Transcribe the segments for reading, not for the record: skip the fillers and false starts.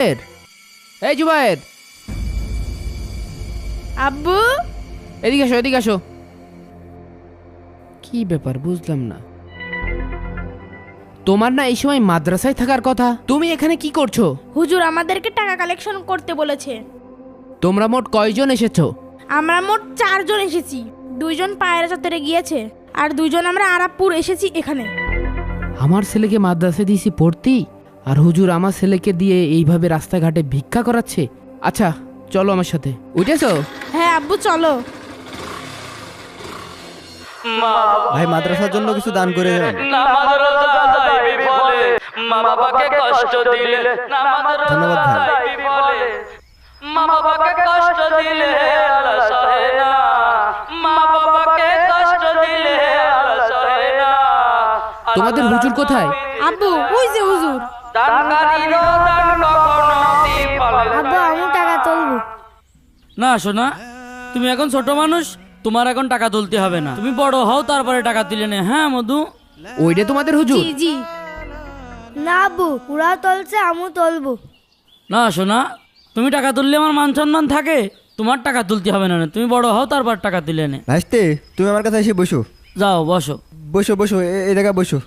এই জুবায়ের, আব্বু এদিকে আসো, এদিকে আসো। কি ব্যাপার বুঝলাম না। তোমার না এই সময় মাদ্রাসায় থাকার কথা, তুমি এখানে কি করছো? হুজুর আমাদেরকে টাকা কালেকশন করতে বলেছে। তোমরা মোট কয়জন এসেছো? আমরা মোট 4 জন এসেছি। 2 জন পায়রা চত্বরে গিয়েছে আর 2 জন আমরা আরাবপুর এসেছি এখানে। আমার ছেলেকে মাদ্রাসায় দিয়েছি পড়তি, আর হুজুর আমার ছেলেকে দিয়ে এইভাবে রাস্তাঘাটে ভিক্ষা করাচ্ছে। আচ্ছা চলো আমার সাথে। উঠেছো? হ্যাঁ আব্বু চলো। ভাই মাদ্রাসার জন্য কিছু দান করে দেন। ধন্যবাদ ভাই। তোমাদের হুজুর কোথায়? আব্বু ওই যে হুজুর। আব্বু আমি টাকা তুলবো না শোনা, তুমি এখন ছোট মানুষ, তোমার এখন টাকা তুলতে হবে না। তুমি বড় হও তারপরে টাকা তুলে নে। হ্যাঁ মধু, ওইটা তোমাদের হুজুর? জি জি। না আব্বু ওরা তুলছে আমিও তুলবো। না শোনা, তুমি টাকা তুললে আমার মান সম্মান থাকে, তোমার টাকা তুলতে হবে না। তুমি বড় হও তারপর টাকা তুলে নে। ভাইস্তে তুমি আমার কাছে এসে বসো। যাও বসো। বসো বসো, এই জায়গায় বসো।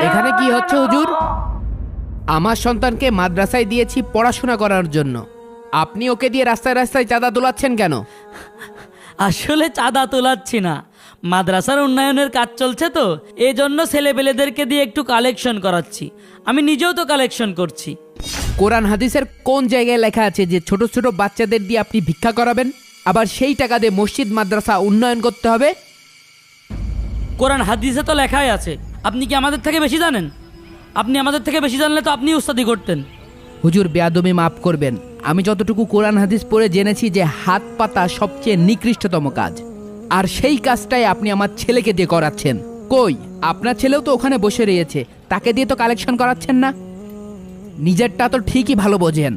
এখানে কি হচ্ছে হুজুর? আমার সন্তানকে মাদ্রাসায় দিয়েছি পড়াশোনা করার জন্য, আপনি ওকে দিয়ে রাস্তায় রাস্তায় চাঁদা তোলাচ্ছেন কেন? আসলে চাঁদা তোলাচ্ছি না, মাদ্রাসার উন্নয়নের কাজ চলছে তো এই জন্য ছেলেপেলেদেরকে দিয়ে একটু কালেকশন করাচ্ছি। আমি নিজেও তো কালেকশন করছি। কোরআন হাদিসের কোন জায়গায় লেখা আছে যে ছোট ছোট বাচ্চাদের দিয়ে আপনি ভিক্ষা করাবেন, আবার সেই টাকা দিয়ে মসজিদ মাদ্রাসা উন্নয়ন করতে হবে? কোরআন হাদিসে তো লেখাই আছে। আপনি কি আমাদের থেকে বেশি জানেন? আপনি আমাদের থেকে বেশি জানলে তো আপনি উস্তাদি করতেন। হুজুর বেয়াদবি মাফ করবেন, আমি যতটুকু কোরআন হাদিস পড়ে জেনেছি যে হাত পাতা সবচেয়ে নিকৃষ্টতম কাজ, আর সেই কাজটাই আপনি আমার ছেলেকে দিয়ে করাচ্ছেন। কই, আপনার ছেলেও তো ওখানে বসে রয়েছে, তাকে দিয়ে তো কালেকশন করাচ্ছেন না। নিজেরটা তো ঠিকই ভালো বোঝেন।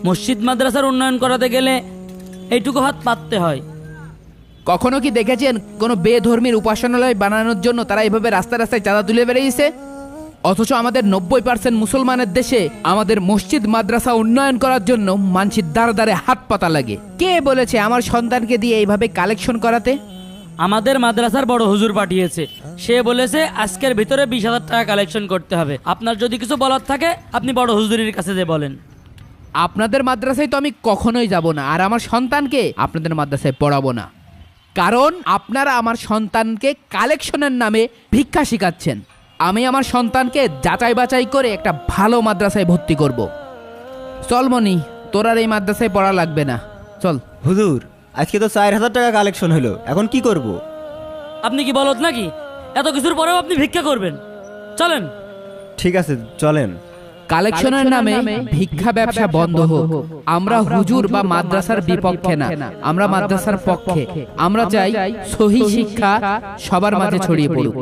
মসজিদ মাদ্রাসার উন্নয়ন করাতে গেলে এইটুকু হাত পাততে হয়। কখনো কি দেখেছেন কোনো বেধর্মীর উপাসনালয় বানানোর জন্য তারা এভাবে রাস্তায় রাস্তায় চাঁদা তুলে বেরিয়েছে? অথচ আমাদের 90% মুসলমানের দেশে আমাদের মসজিদ মাদ্রাসা উন্নয়ন করার জন্য মানুষের দ্বারে দ্বারে হাত পাতা লাগে। কে বলেছে আমার সন্তানকে দিয়ে এইভাবে কালেকশন করাতে? আমাদের মাদ্রাসার বড় হুজুর পাঠিয়েছে, সে বলেছে আজকের ভিতরে 20,000 টাকা কালেকশন করতে হবে। আপনার যদি কিছু বলার থাকে আপনি বড় হুজুরের কাছে যে বলেন। আপনাদের মাদ্রাসায় তো আমি কখনোই যাব না, আর আমার সন্তানকে আপনাদের মাদ্রাসায় পড়াবো না, কারণ আপনারা আমার সন্তানকে কালেকশনের নামে ভিক্ষা শিখাচ্ছেন। আমি আমার সন্তানকে যাচাই বাছাই করে একটা ভালো মাদ্রাসায় ভর্তি করব। চল মনি, তোর আর এই মাদ্রাসায় পড়া লাগবে না, চল। হুজুর আজকে তো 4,000 টাকা কালেকশন হলো, এখন কি করব? আপনি কি বলত নাকি? এত কিছুর পরেও আপনি ভিক্ষা করবেন? চলেন। ঠিক আছে চলেন। কালেকশনের নামে ভিক্ষা ব্যবসা বন্ধ হোক। আমরা হুজুর বা মাদ্রাসার বিপক্ষে না, আমরা মাদ্রাসার পক্ষে। আমরা চাই সহি শিক্ষা সবার মাঝে ছড়িয়ে পড়ুক।